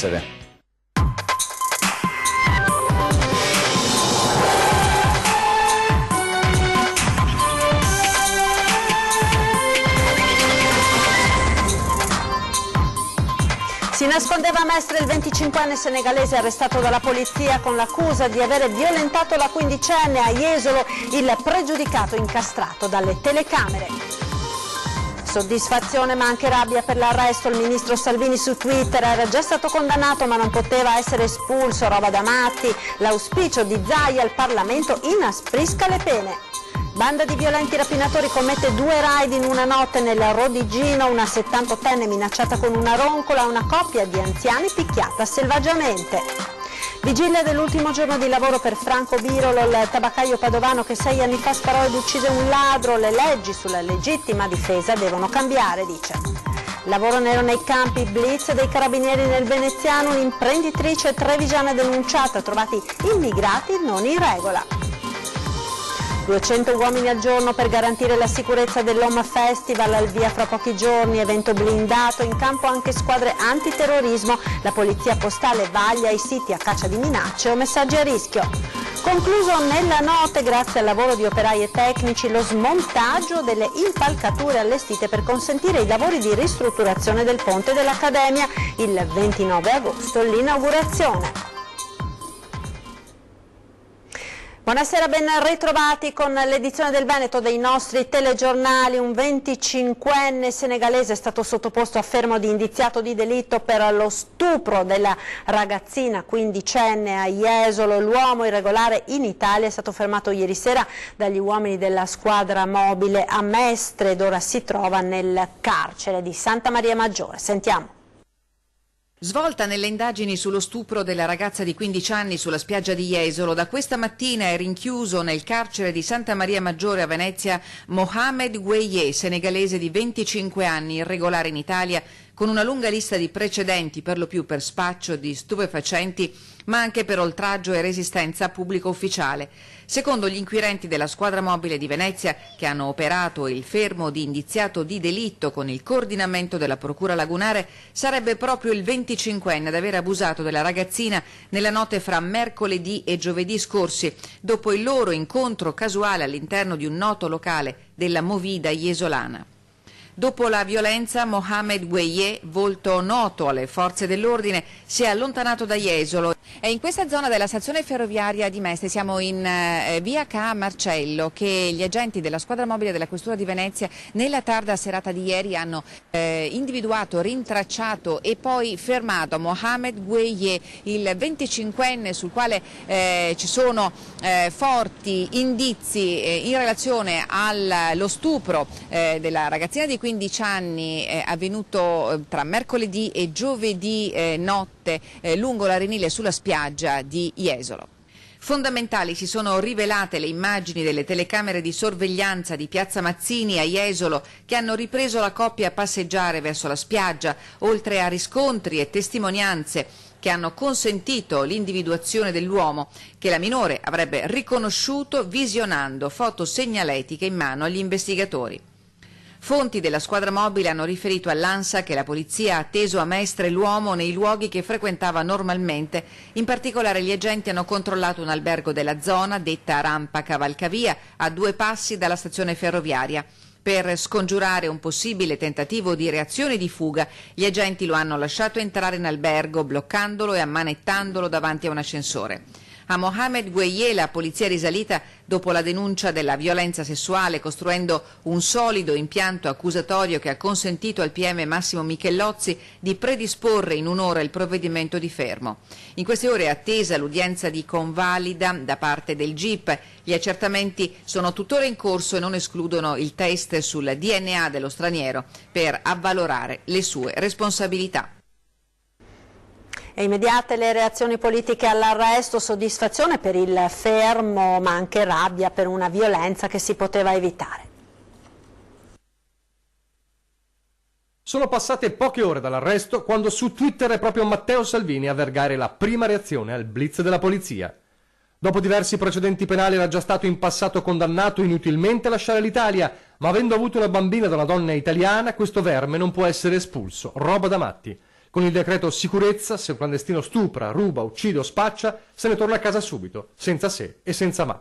essere. Si nascondeva a Mestre il 25enne senegalese arrestato dalla polizia con l'accusa di avere violentato la quindicenne. A Jesolo il pregiudicato incastrato dalle telecamere. Soddisfazione ma anche rabbia per l'arresto. Il ministro Salvini su Twitter: era già stato condannato ma non poteva essere espulso, roba da matti. L'auspicio di Zaia al Parlamento: inasprisca le pene. Banda di violenti rapinatori commette 2 raid in una notte nel Rodigino, una 78enne minacciata con una roncola, una coppia di anziani picchiata selvaggiamente. Vigilia dell'ultimo giorno di lavoro per Franco Birolo, il tabaccaio padovano che 6 anni fa sparò ed uccise un ladro. Le leggi sulla legittima difesa devono cambiare, dice. Lavoro nero nei campi, blitz dei carabinieri nel Veneziano, un'imprenditrice trevigiana denunciata, trovati immigrati non in regola. 200 uomini al giorno per garantire la sicurezza dell'Home Festival, al via fra pochi giorni, evento blindato, in campo anche squadre antiterrorismo, la polizia postale vaglia i siti a caccia di minacce o messaggi a rischio. Concluso nella notte, grazie al lavoro di operai e tecnici, lo smontaggio delle impalcature allestite per consentire i lavori di ristrutturazione del ponte dell'Accademia, il 29 agosto l'inaugurazione. Buonasera, ben ritrovati con l'edizione del Veneto dei nostri telegiornali. Un 25enne senegalese è stato sottoposto a fermo di indiziato di delitto per lo stupro della ragazzina quindicenne a Jesolo. L'uomo irregolare in Italia è stato fermato ieri sera dagli uomini della squadra mobile a Mestre ed ora si trova nel carcere di Santa Maria Maggiore. Sentiamo. Svolta nelle indagini sullo stupro della ragazza di 15 anni sulla spiaggia di Jesolo, da questa mattina è rinchiuso nel carcere di Santa Maria Maggiore a Venezia Mohamed Gueye, senegalese di 25 anni, irregolare in Italia, con una lunga lista di precedenti, per lo più per spaccio di stupefacenti, ma anche per oltraggio e resistenza a pubblico ufficiale. Secondo gli inquirenti della squadra mobile di Venezia, che hanno operato il fermo di indiziato di delitto con il coordinamento della Procura Lagunare, sarebbe proprio il 25enne ad aver abusato della ragazzina nella notte fra mercoledì e giovedì scorsi, dopo il loro incontro casuale all'interno di un noto locale della Movida jesolana. Dopo la violenza, Mohamed Gueye, volto noto alle forze dell'ordine, si è allontanato da Jesolo. È in questa zona della stazione ferroviaria di Mestre, siamo in via Ca Marcello, che gli agenti della squadra mobile della Questura di Venezia nella tarda serata di ieri hanno individuato, rintracciato e poi fermato Mohamed Gueye, il 25enne sul quale ci sono forti indizi in relazione allo stupro della ragazzina di 15 anni avvenuto tra mercoledì e giovedì notte lungo l'Arenile sulla spiaggia di Jesolo. Fondamentali si sono rivelate le immagini delle telecamere di sorveglianza di Piazza Mazzini a Jesolo, che hanno ripreso la coppia a passeggiare verso la spiaggia, oltre a riscontri e testimonianze che hanno consentito l'individuazione dell'uomo, che la minore avrebbe riconosciuto visionando foto segnaletiche in mano agli investigatori. Fonti della squadra mobile hanno riferito all'ANSA che la polizia ha atteso a Mestre l'uomo nei luoghi che frequentava normalmente. In particolare gli agenti hanno controllato un albergo della zona, detta Rampa Cavalcavia, a 2 passi dalla stazione ferroviaria. Per scongiurare un possibile tentativo di reazione di fuga, gli agenti lo hanno lasciato entrare in albergo, bloccandolo e ammanettandolo davanti a un ascensore. A Mohamed Gueye la polizia è risalita dopo la denuncia della violenza sessuale, costruendo un solido impianto accusatorio che ha consentito al PM Massimo Michelozzi di predisporre in un'ora il provvedimento di fermo. In queste ore è attesa l'udienza di convalida da parte del GIP. Gli accertamenti sono tuttora in corso e non escludono il test sul DNA dello straniero per avvalorare le sue responsabilità. E immediate le reazioni politiche all'arresto, soddisfazione per il fermo, ma anche rabbia per una violenza che si poteva evitare. Sono passate poche ore dall'arresto quando su Twitter è proprio Matteo Salvini a vergare la prima reazione al blitz della polizia. Dopo diversi precedenti penali era già stato in passato condannato inutilmente a lasciare l'Italia, ma avendo avuto una bambina da una donna italiana, questo verme non può essere espulso, roba da matti. Con il decreto sicurezza, se un clandestino stupra, ruba, uccide o spaccia, se ne torna a casa subito, senza se e senza ma.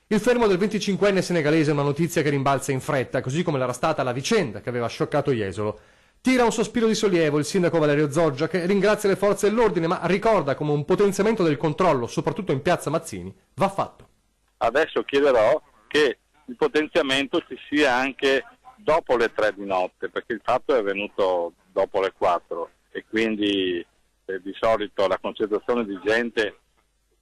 Il fermo del 25enne senegalese è una notizia che rimbalza in fretta, così come l'era stata la vicenda che aveva scioccato Jesolo. Tira un sospiro di sollievo il sindaco Valerio Zoggia, che ringrazia le forze dell'ordine, ma ricorda come un potenziamento del controllo, soprattutto in piazza Mazzini, va fatto. Adesso chiederò che il potenziamento ci sia anche dopo le 3 di notte, perché il fatto è avvenuto dopo le 4 e quindi di solito la concentrazione di gente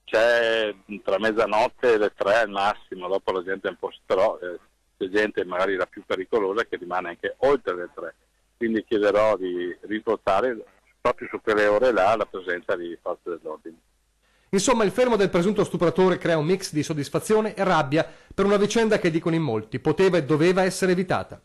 c'è tra mezzanotte e le 3 al massimo, dopo la gente è un po', però c'è gente magari la più pericolosa che rimane anche oltre le 3. Quindi chiederò di rinforzare proprio su quelle ore là la presenza di forze dell'ordine. Insomma, il fermo del presunto stupratore crea un mix di soddisfazione e rabbia per una vicenda che, dicono in molti, poteva e doveva essere evitata.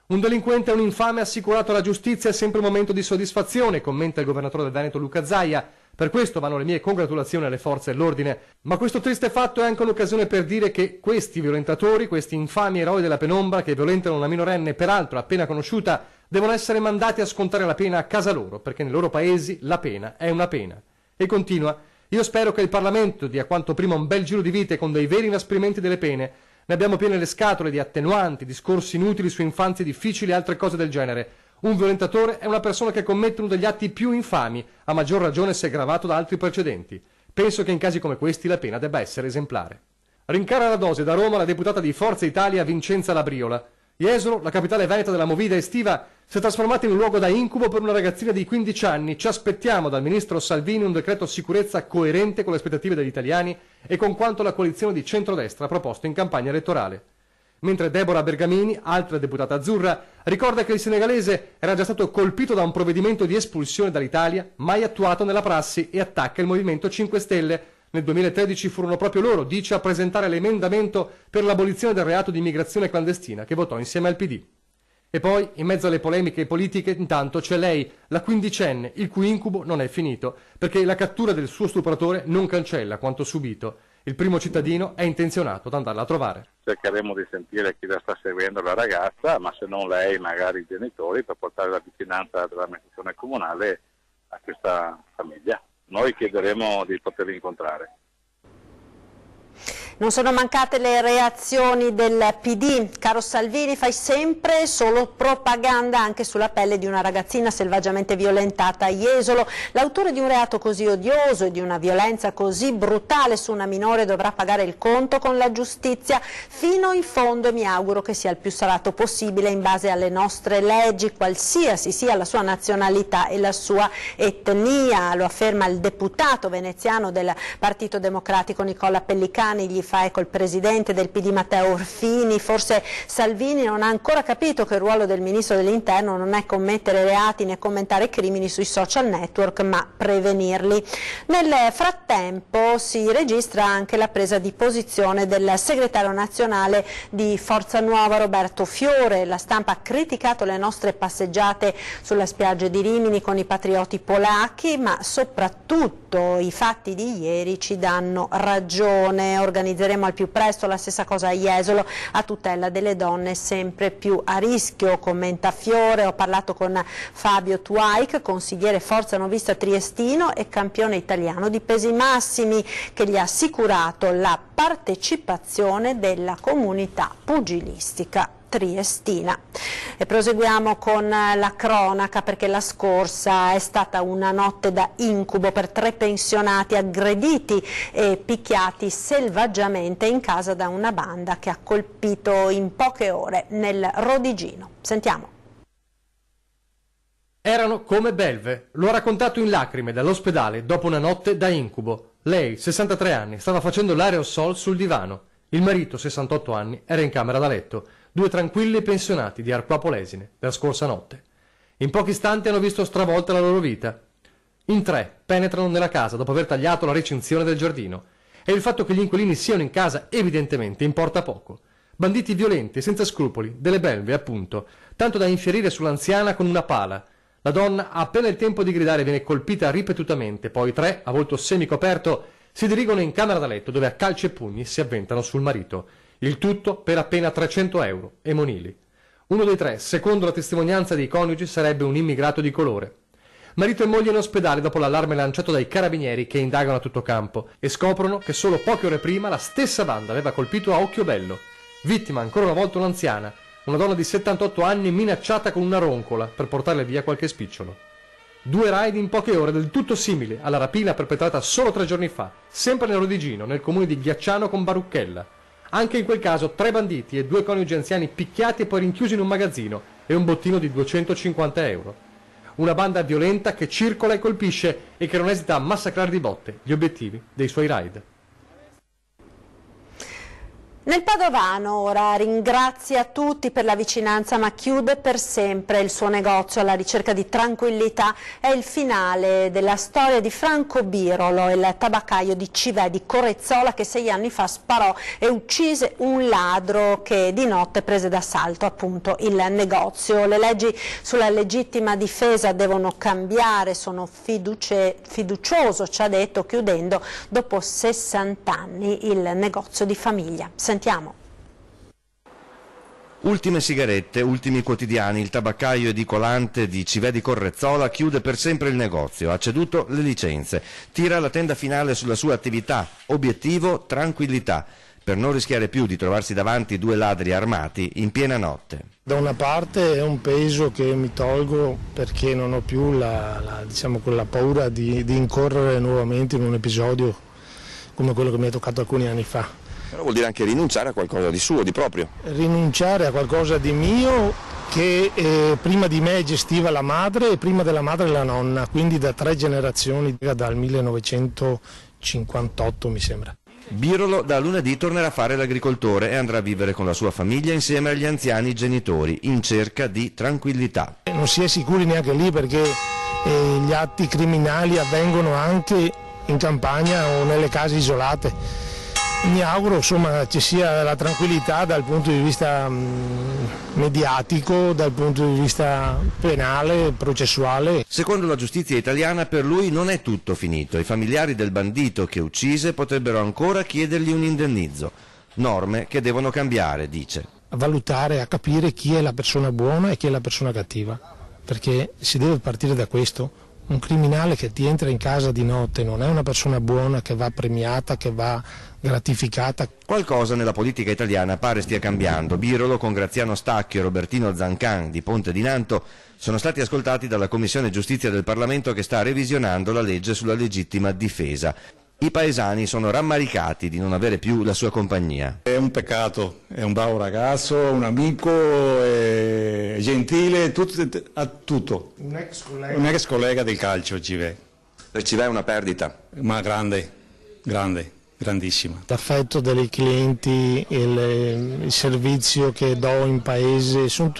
Un delinquente e un infame assicurato alla giustizia è sempre un momento di soddisfazione, commenta il governatore del Veneto Luca Zaia. Per questo vanno le mie congratulazioni alle forze dell'ordine, ma questo triste fatto è anche un'occasione per dire che questi violentatori, questi infami eroi della penombra che violentano una minorenne peraltro appena conosciuta, devono essere mandati a scontare la pena a casa loro, perché nei loro paesi la pena è una pena. E continua: io spero che il Parlamento dia quanto prima un bel giro di vite con dei veri inasprimenti delle pene. Ne abbiamo piene le scatole di attenuanti, discorsi inutili su infanzie difficili e altre cose del genere. Un violentatore è una persona che commette uno degli atti più infami, a maggior ragione se gravato da altri precedenti. Penso che in casi come questi la pena debba essere esemplare. Rincara la dose da Roma la deputata di Forza Italia Vincenza Labriola. Jesolo, la capitale veneta della movida estiva, si è trasformata in un luogo da incubo per una ragazzina di 15 anni. Ci aspettiamo dal ministro Salvini un decreto sicurezza coerente con le aspettative degli italiani e con quanto la coalizione di centrodestra ha proposto in campagna elettorale. Mentre Deborah Bergamini, altra deputata azzurra, ricorda che il senegalese era già stato colpito da un provvedimento di espulsione dall'Italia, mai attuato nella prassi, e attacca il Movimento 5 Stelle. Nel 2013 furono proprio loro, dice, a presentare l'emendamento per l'abolizione del reato di immigrazione clandestina, che votò insieme al PD. E poi, in mezzo alle polemiche politiche, intanto c'è lei, la quindicenne, il cui incubo non è finito, perché la cattura del suo stupratore non cancella quanto subito. Il primo cittadino è intenzionato ad andarla a trovare. Cercheremo di sentire chi la sta seguendo, la ragazza, ma se non lei, magari i genitori, per portare la vicinanza dell'amministrazione comunale a questa famiglia. Noi chiederemo di poterli incontrare. Non sono mancate le reazioni del PD. Caro Salvini, fai sempre solo propaganda anche sulla pelle di una ragazzina selvaggiamente violentata a Jesolo. L'autore di un reato così odioso e di una violenza così brutale su una minore dovrà pagare il conto con la giustizia fino in fondo, e mi auguro che sia il più salato possibile in base alle nostre leggi, qualsiasi sia la sua nazionalità e la sua etnia. Lo afferma il deputato veneziano del Partito Democratico Nicola Pellicani. Gli fa eco il presidente del PD Matteo Orfini. Forse Salvini non ha ancora capito che il ruolo del ministro dell'Interno non è commettere reati né commentare crimini sui social network, ma prevenirli. Nel frattempo si registra anche la presa di posizione del segretario nazionale di Forza Nuova Roberto Fiore. La stampa ha criticato le nostre passeggiate sulla spiaggia di Rimini con i patrioti polacchi, ma soprattutto i fatti di ieri ci danno ragione. Organizzeremo al più presto la stessa cosa a Jesolo a tutela delle donne sempre più a rischio, commenta Fiore. Ho parlato con Fabio Tuaik, consigliere Forza Novista triestino e campione italiano di pesi massimi, che gli ha assicurato la partecipazione della comunità pugilistica triestina. E proseguiamo con la cronaca, perché la scorsa è stata una notte da incubo per 3 pensionati aggrediti e picchiati selvaggiamente in casa da una banda che ha colpito in poche ore nel Rodigino. Sentiamo. Erano come belve, lo ha raccontato in lacrime dall'ospedale dopo una notte da incubo. Lei, 63 anni, stava facendo l'aerosol sul divano. Il marito, 68 anni, era in camera da letto. 2 tranquilli pensionati di Arqua Polesine, della scorsa notte. In pochi istanti hanno visto stravolta la loro vita. In 3 penetrano nella casa dopo aver tagliato la recinzione del giardino. E il fatto che gli inquilini siano in casa evidentemente importa poco. Banditi violenti, senza scrupoli, delle belve appunto, tanto da infierire sull'anziana con una pala. La donna ha appena il tempo di gridare e viene colpita ripetutamente, poi 3, a volto semicoperto, si dirigono in camera da letto dove a calci e pugni si avventano sul marito. Il tutto per appena 300 euro e monili. Uno dei 3, secondo la testimonianza dei coniugi, sarebbe un immigrato di colore. Marito e moglie in ospedale dopo l'allarme lanciato dai carabinieri che indagano a tutto campo e scoprono che solo poche ore prima la stessa banda aveva colpito a Occhiobello. Vittima ancora una volta un'anziana, una donna di 78 anni minacciata con una roncola per portarle via qualche spicciolo. 2 raid in poche ore del tutto simili alla rapina perpetrata solo 3 giorni fa, sempre nel Rodigino, nel comune di Ghiacciano con Barucchella. Anche in quel caso 3 banditi e 2 coniugi anziani picchiati e poi rinchiusi in un magazzino e un bottino di 250 euro. Una banda violenta che circola e colpisce e che non esita a massacrare di botte gli obiettivi dei suoi raid. Nel Padovano ora ringrazia tutti per la vicinanza ma chiude per sempre il suo negozio alla ricerca di tranquillità. È il finale della storia di Franco Birolo, il tabaccaio di Civè di Correzzola che 6 anni fa sparò e uccise un ladro che di notte prese d'assalto appunto il negozio. Le leggi sulla legittima difesa devono cambiare, sono fiducioso, ci ha detto, chiudendo dopo 60 anni il negozio di famiglia. Sentiamo. Ultime sigarette, ultimi quotidiani, il tabaccaio edicolante di Civè di Correzzola chiude per sempre il negozio, ha ceduto le licenze, tira la tenda finale sulla sua attività, obiettivo tranquillità, per non rischiare più di trovarsi davanti 2 ladri armati in piena notte. Da una parte è un peso che mi tolgo perché non ho più diciamo, quella paura di incorrere nuovamente in un episodio come quello che mi è toccato alcuni anni fa. Però vuol dire anche rinunciare a qualcosa di suo, di proprio. Rinunciare a qualcosa di mio che prima di me gestiva la madre e prima della madre la nonna, quindi da 3 generazioni, dal 1958 mi sembra. Birolo da lunedì tornerà a fare l'agricoltore e andrà a vivere con la sua famiglia insieme agli anziani genitori, in cerca di tranquillità. Non si è sicuri neanche lì perché gli atti criminali avvengono anche in campagna o nelle case isolate. Mi auguro insomma ci sia la tranquillità dal punto di vista mediatico, dal punto di vista penale, processuale. Secondo la giustizia italiana per lui non è tutto finito. I familiari del bandito che uccise potrebbero ancora chiedergli un indennizzo. Norme che devono cambiare, dice. A valutare, a capire chi è la persona buona e chi è la persona cattiva, perché si deve partire da questo. Un criminale che ti entra in casa di notte non è una persona buona che va premiata, che va gratificata. Qualcosa nella politica italiana pare stia cambiando. Birolo con Graziano Stacchio e Robertino Zancan di Ponte di Nanto sono stati ascoltati dalla Commissione Giustizia del Parlamento che sta revisionando la legge sulla legittima difesa. I paesani sono rammaricati di non avere più la sua compagnia. È un peccato, è un bravo ragazzo, un amico, è gentile, ha tutto. Un ex collega del calcio, Civè. Per Civè è una perdita. Ma grande, grandissima. L'affetto dei clienti, il servizio che do in paese, sono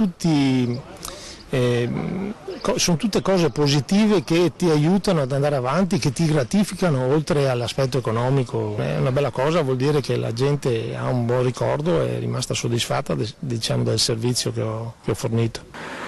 tutte cose positive che ti aiutano ad andare avanti, che ti gratificano oltre all'aspetto economico. È una bella cosa, vuol dire che la gente ha un buon ricordo e è rimasta soddisfatta diciamo, del servizio che ho fornito.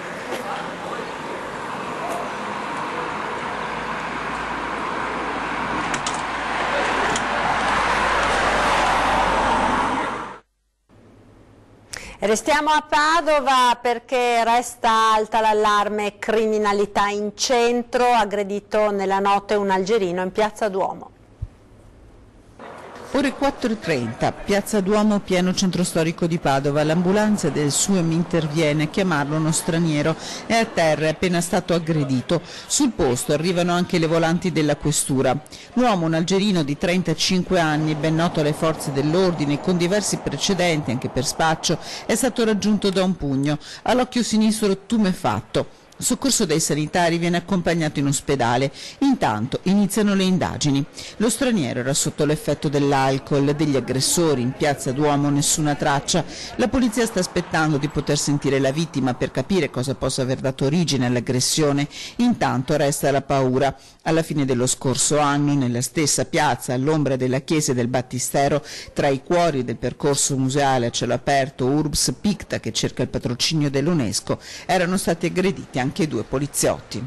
Restiamo a Padova perché resta alta l'allarme criminalità in centro, aggredito nella notte un algerino in Piazza Duomo. Ore 4:30, Piazza Duomo, pieno centro storico di Padova. L'ambulanza del SUEM interviene a chiamarlo uno straniero. È a terra, è appena stato aggredito. Sul posto arrivano anche le volanti della questura. L'uomo, un algerino di 35 anni, ben noto alle forze dell'ordine, con diversi precedenti anche per spaccio, è stato raggiunto da un pugno. All'occhio sinistro tumefatto. Soccorso dai sanitari, viene accompagnato in ospedale. Intanto iniziano le indagini. Lo straniero era sotto l'effetto dell'alcol, degli aggressori. In Piazza Duomo nessuna traccia. La polizia sta aspettando di poter sentire la vittima per capire cosa possa aver dato origine all'aggressione. Intanto resta la paura. Alla fine dello scorso anno, nella stessa piazza, all'ombra della chiesa del Battistero, tra i cuori del percorso museale a cielo aperto Urbs Picta, che cerca il patrocinio dell'UNESCO, erano stati aggrediti anche 2 poliziotti.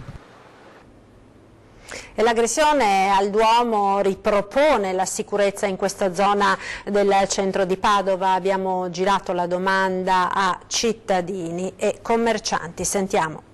E l'aggressione al Duomo ripropone la sicurezza in questa zona del centro di Padova. Abbiamo girato la domanda a cittadini e commercianti. Sentiamo.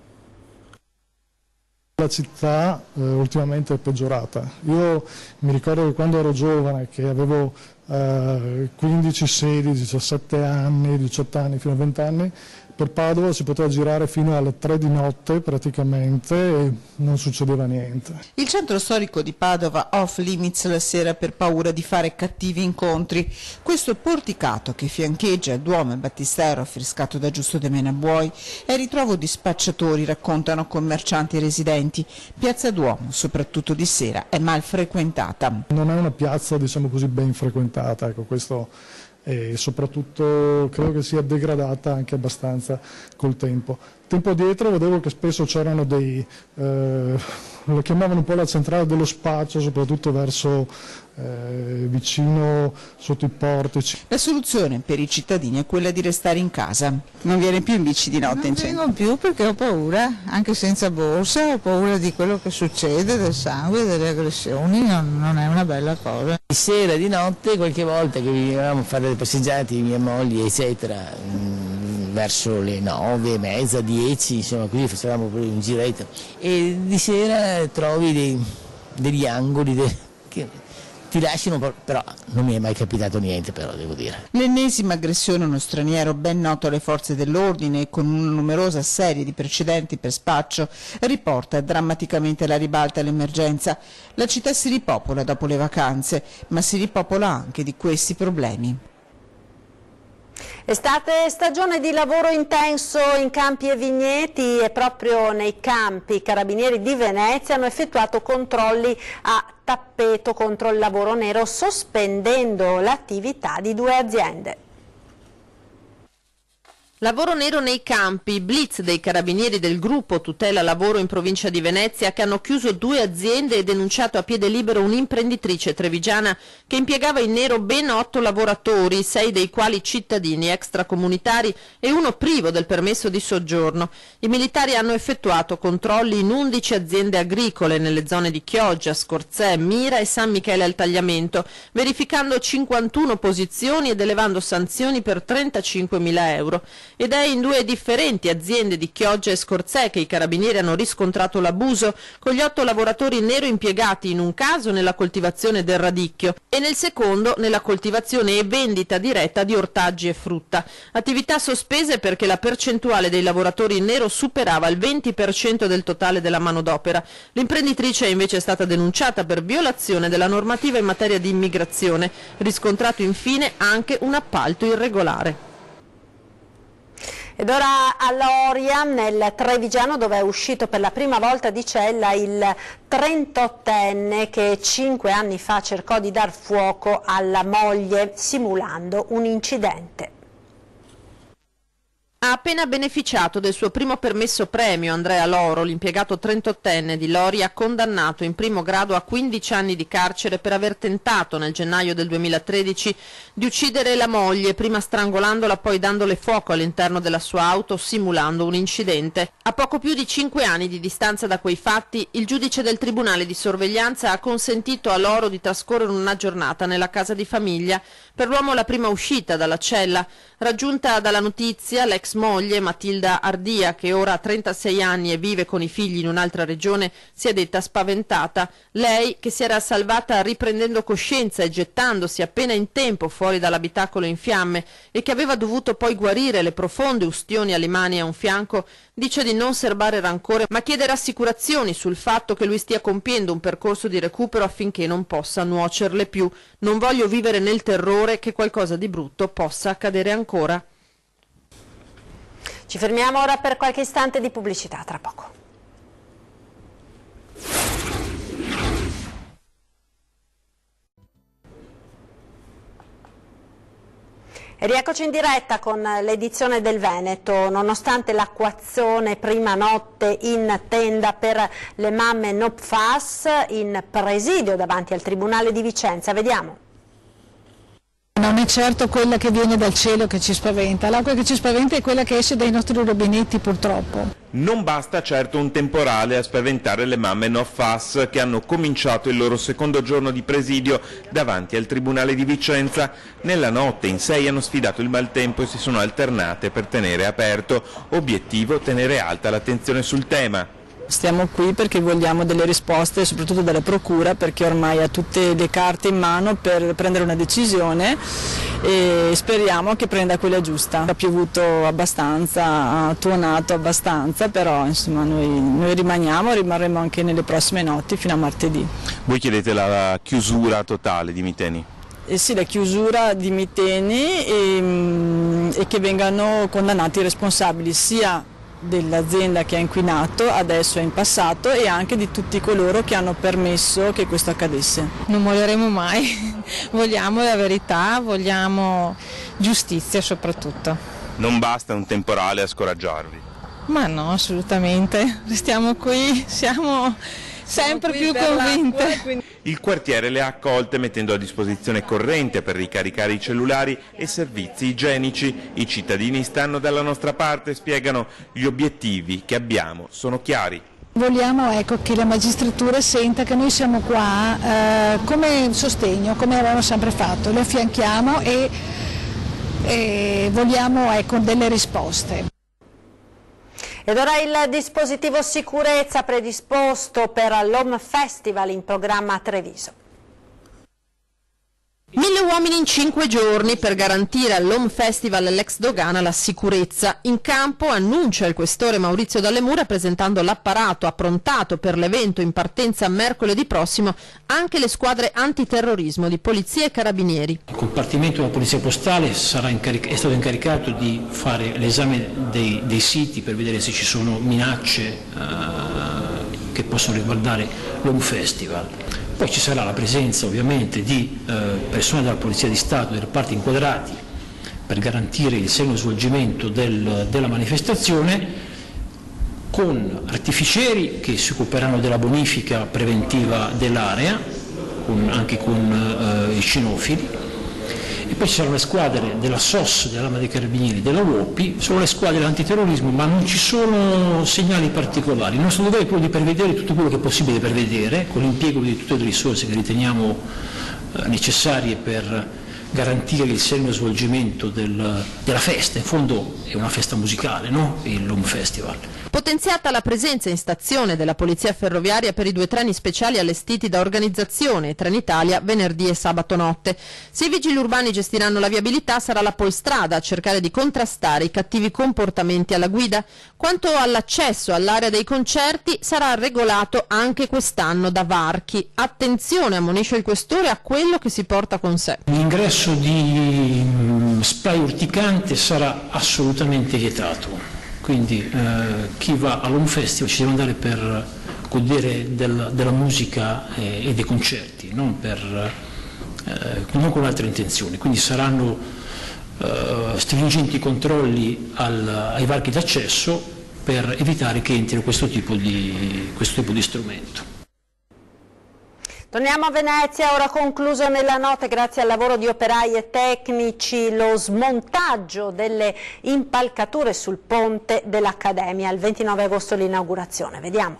La città ultimamente è peggiorata. Io mi ricordo che quando ero giovane, che avevo 15, 16, 17 anni, 18 anni, fino a 20 anni, per Padova si poteva girare fino alle 3 di notte praticamente e non succedeva niente. Il centro storico di Padova off limits la sera per paura di fare cattivi incontri. Questo porticato che fiancheggia il Duomo e Battistero affrescato da Giusto de Menabuoi è il ritrovo di spacciatori, raccontano commercianti e residenti. Piazza Duomo, soprattutto di sera, è mal frequentata. Non è una piazza, diciamo così, ben frequentata, ecco, questo. E soprattutto credo che sia degradata anche abbastanza col tempo. Tempo addietro vedevo che spesso c'erano dei, lo chiamavano un po' la centrale dello spaccio, soprattutto verso vicino sotto i portici. La soluzione per i cittadini è quella di restare in casa. Non viene più in bici di notte in centro? Non vengo più perché ho paura, anche senza borsa, ho paura di quello che succede, del sangue, delle aggressioni, non è una bella cosa. Di sera, di notte, qualche volta che venivamo a fare delle passeggiate, mia moglie eccetera, verso le 9:30, 10, insomma, così facevamo un giretto, e di sera trovi degli angoli che ti lasciano un po', però non mi è mai capitato niente, però devo dire. L'ennesima aggressione a uno straniero ben noto alle forze dell'ordine e con una numerosa serie di precedenti per spaccio riporta drammaticamente la ribalta all'emergenza. La città si ripopola dopo le vacanze, ma si ripopola anche di questi problemi. Estate, stagione di lavoro intenso in campi e vigneti, e proprio nei campi i carabinieri di Venezia hanno effettuato controlli a tappeto contro il lavoro nero, sospendendo l'attività di 2 aziende. Lavoro nero nei campi, blitz dei carabinieri del gruppo Tutela Lavoro in provincia di Venezia che hanno chiuso 2 aziende e denunciato a piede libero un'imprenditrice trevigiana che impiegava in nero ben 8 lavoratori, 6 dei quali cittadini extracomunitari e uno privo del permesso di soggiorno. I militari hanno effettuato controlli in 11 aziende agricole nelle zone di Chioggia, Scorzè, Mira e San Michele al Tagliamento, verificando 51 posizioni ed elevando sanzioni per 35.000 euro. Ed è in 2 differenti aziende di Chioggia e Scorzè che i carabinieri hanno riscontrato l'abuso, con gli 8 lavoratori in nero impiegati in un caso nella coltivazione del radicchio e nel secondo nella coltivazione e vendita diretta di ortaggi e frutta. Attività sospese perché la percentuale dei lavoratori in nero superava il 20% del totale della manodopera. L'imprenditrice è invece stata denunciata per violazione della normativa in materia di immigrazione, riscontrato infine anche un appalto irregolare. Ed ora a Loria, nel Trevigiano, dove è uscito per la prima volta di cella il 38enne che 5 anni fa cercò di dar fuoco alla moglie simulando un incidente. Ha appena beneficiato del suo primo permesso premio Andrea Loro, l'impiegato 38enne di Loria, condannato in primo grado a 15 anni di carcere per aver tentato nel gennaio del 2013 di uccidere la moglie, prima strangolandola poi dandole fuoco all'interno della sua auto simulando un incidente. A poco più di 5 anni di distanza da quei fatti, il giudice del Tribunale di Sorveglianza ha consentito a Loro di trascorrere una giornata nella casa di famiglia. Per l'uomo la prima uscita dalla cella, raggiunta dalla notizia, l'ex moglie Matilda Ardia, che ora ha 36 anni e vive con i figli in un'altra regione, si è detta spaventata. Lei, che si era salvata riprendendo coscienza e gettandosi appena in tempo fuori dall'abitacolo in fiamme e che aveva dovuto poi guarire le profonde ustioni alle mani e a un fianco, dice di non serbare rancore ma chiede rassicurazioni sul fatto che lui stia compiendo un percorso di recupero affinché non possa nuocerle più. Non voglio vivere nel terrore che qualcosa di brutto possa accadere ancora. Ci fermiamo ora per qualche istante di pubblicità, tra poco. E rieccoci in diretta con l'edizione del Veneto. Nonostante l'acquazzone prima notte in tenda per le mamme No PFAS, in presidio davanti al Tribunale di Vicenza. Vediamo. Non è certo quella che viene dal cielo che ci spaventa, l'acqua che ci spaventa è quella che esce dai nostri rubinetti, purtroppo. Non basta certo un temporale a spaventare le mamme No PFAS che hanno cominciato il loro secondo giorno di presidio davanti al Tribunale di Vicenza. Nella notte in 6 hanno sfidato il maltempo e si sono alternate per tenere aperto. Obiettivo: tenere alta l'attenzione sul tema. Stiamo qui perché vogliamo delle risposte, soprattutto dalla Procura, perché ormai ha tutte le carte in mano per prendere una decisione e speriamo che prenda quella giusta. Ha piovuto abbastanza, ha tuonato abbastanza, però insomma noi rimarremo anche nelle prossime notti fino a martedì. Voi chiedete la chiusura totale di Miteni? Sì, la chiusura di Miteni e che vengano condannati i responsabili sia dell'azienda che ha inquinato adesso e in passato e anche di tutti coloro che hanno permesso che questo accadesse. Non molleremo mai, vogliamo la verità, vogliamo giustizia soprattutto. Non basta un temporale a scoraggiarvi? Ma no, assolutamente, restiamo qui, siamo sempre più convinte. Il quartiere le ha accolte mettendo a disposizione corrente per ricaricare i cellulari e servizi igienici. I cittadini stanno dalla nostra parte e spiegano gli obiettivi che abbiamo sono chiari. Vogliamo che la magistratura senta che noi siamo qua come sostegno, come abbiamo sempre fatto, le affianchiamo e vogliamo delle risposte. Ed ora il dispositivo sicurezza predisposto per l'Home Festival in programma a Treviso. 1000 uomini in 5 giorni per garantire all'Home Festival l'ex Dogana la sicurezza. In campo annuncia il questore Maurizio Dalle Mura, presentando l'apparato approntato per l'evento in partenza mercoledì prossimo, anche le squadre antiterrorismo di polizia e carabinieri. Il compartimento della polizia postale è stato incaricato di fare l'esame dei siti per vedere se ci sono minacce che possono riguardare l'Home Festival. Poi ci sarà la presenza ovviamente di personale della Polizia di Stato, dei reparti inquadrati per garantire il sereno svolgimento della manifestazione, con artificieri che si occuperanno della bonifica preventiva dell'area, anche con i cinofili. E poi ci saranno le squadre della SOS, dell'Arma dei Carabinieri, della UOPI, sono le squadre dell'antiterrorismo, ma non ci sono segnali particolari. Il nostro dovere è quello di prevedere tutto quello che è possibile prevedere, con l'impiego di tutte le risorse che riteniamo necessarie per garantire il sereno svolgimento della festa. In fondo è una festa musicale, no? Il Home Festival. Potenziata la presenza in stazione della Polizia Ferroviaria per i 2 treni speciali allestiti da Organizzazione e Trenitalia venerdì e sabato notte. Se i vigili urbani gestiranno la viabilità, sarà la Polstrada a cercare di contrastare i cattivi comportamenti alla guida. Quanto all'accesso all'area dei concerti, sarà regolato anche quest'anno da varchi. Attenzione, ammonisce il questore, a quello che si porta con sé. L'ingresso di spray urticante sarà assolutamente vietato. Quindi chi va all'Home Festival ci deve andare per godere della musica e dei concerti, non con altre intenzioni. Quindi saranno stringenti controlli ai varchi d'accesso per evitare che entrino questo tipo di strumento. Torniamo a Venezia, ora concluso nella notte grazie al lavoro di operai e tecnici lo smontaggio delle impalcature sul ponte dell'Accademia. Il 29 agosto l'inaugurazione, vediamo.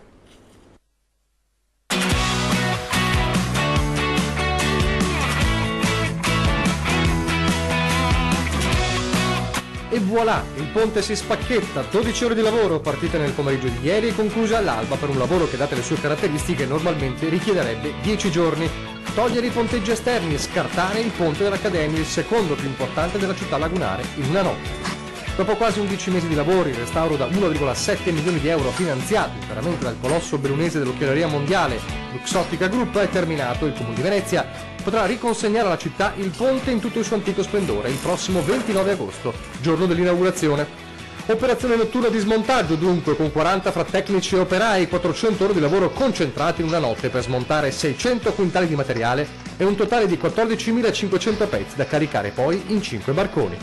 E voilà, il ponte si spacchetta, 12 ore di lavoro partite nel pomeriggio di ieri e concluse all'alba per un lavoro che, date le sue caratteristiche, normalmente richiederebbe 10 giorni. Togliere i ponteggi esterni e scartare il ponte dell'Accademia, il secondo più importante della città lagunare, in una notte. Dopo quasi 11 mesi di lavori, il restauro da 1,7 milioni di euro finanziato interamente dal colosso bellunese dell'occhialeria mondiale, Luxottica Group, è terminato. Il Comune di Venezia potrà riconsegnare alla città il ponte in tutto il suo antico splendore il prossimo 29 agosto, giorno dell'inaugurazione. Operazione notturna di smontaggio dunque, con 40 fra tecnici e operai, 400 ore di lavoro concentrati in una notte per smontare 600 quintali di materiale e un totale di 14.500 pezzi da caricare poi in 5 barconi.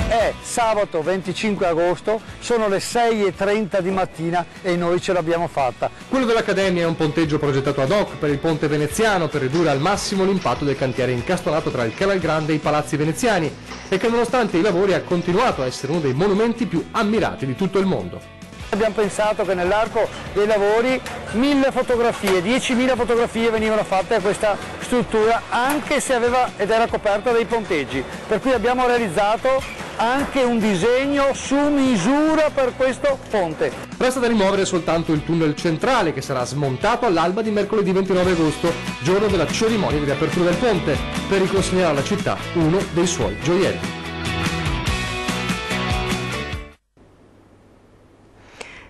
È sabato 25 agosto, sono le 6:30 di mattina e noi ce l'abbiamo fatta. Quello dell'Accademia è un ponteggio progettato ad hoc per il ponte veneziano per ridurre al massimo l'impatto del cantiere incastonato tra il Canal Grande e i palazzi veneziani e che nonostante i lavori ha continuato a essere uno dei monumenti più ammirati di tutto il mondo. Abbiamo pensato che nell'arco dei lavori 1000 fotografie, 10.000 fotografie venivano fatte a questa struttura, anche se era coperta dai ponteggi, per cui abbiamo realizzato anche un disegno su misura per questo ponte. Resta da rimuovere soltanto il tunnel centrale, che sarà smontato all'alba di mercoledì 29 agosto, giorno della cerimonia di riapertura del ponte, per riconsegnare alla città uno dei suoi gioielli.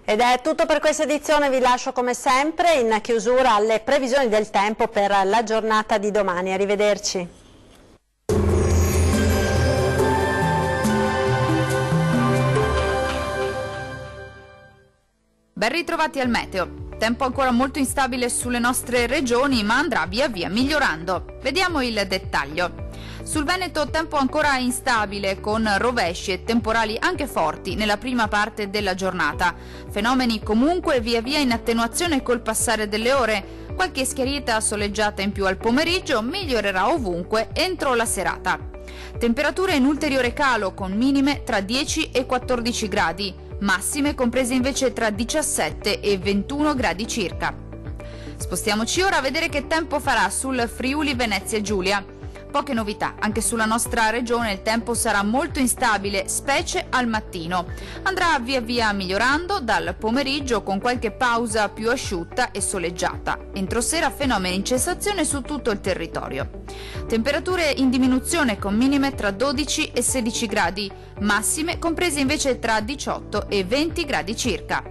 Ed è tutto per questa edizione, vi lascio come sempre in chiusura alle previsioni del tempo per la giornata di domani. Arrivederci. Ben ritrovati al meteo. Tempo ancora molto instabile sulle nostre regioni, ma andrà via via migliorando. Vediamo il dettaglio. Sul Veneto tempo ancora instabile, con rovesci e temporali anche forti nella prima parte della giornata. Fenomeni comunque via via in attenuazione col passare delle ore. Qualche schiarita soleggiata in più al pomeriggio migliorerà ovunque entro la serata. Temperature in ulteriore calo, con minime tra 10 e 14 gradi, massime comprese invece tra 17 e 21 gradi circa. Spostiamoci ora a vedere che tempo farà sul Friuli Venezia Giulia. Poche novità, anche sulla nostra regione il tempo sarà molto instabile, specie al mattino. Andrà via via migliorando dal pomeriggio, con qualche pausa più asciutta e soleggiata. Entro sera fenomeni in cessazione su tutto il territorio. Temperature in diminuzione, con minime tra 12 e 16 gradi, massime comprese invece tra 18 e 20 gradi circa.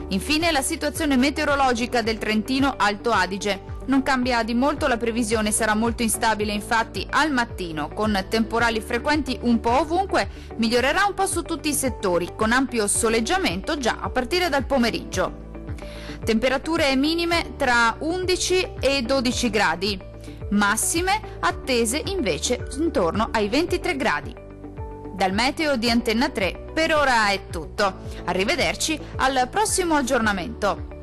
Infine la situazione meteorologica del Trentino Alto Adige. Non cambia di molto la previsione, sarà molto instabile infatti al mattino, con temporali frequenti un po' ovunque, migliorerà un po' su tutti i settori, con ampio soleggiamento già a partire dal pomeriggio. Temperature minime tra 11 e 12 gradi, massime attese invece intorno ai 23 gradi. Dal meteo di Antenna 3 per ora è tutto. Arrivederci al prossimo aggiornamento.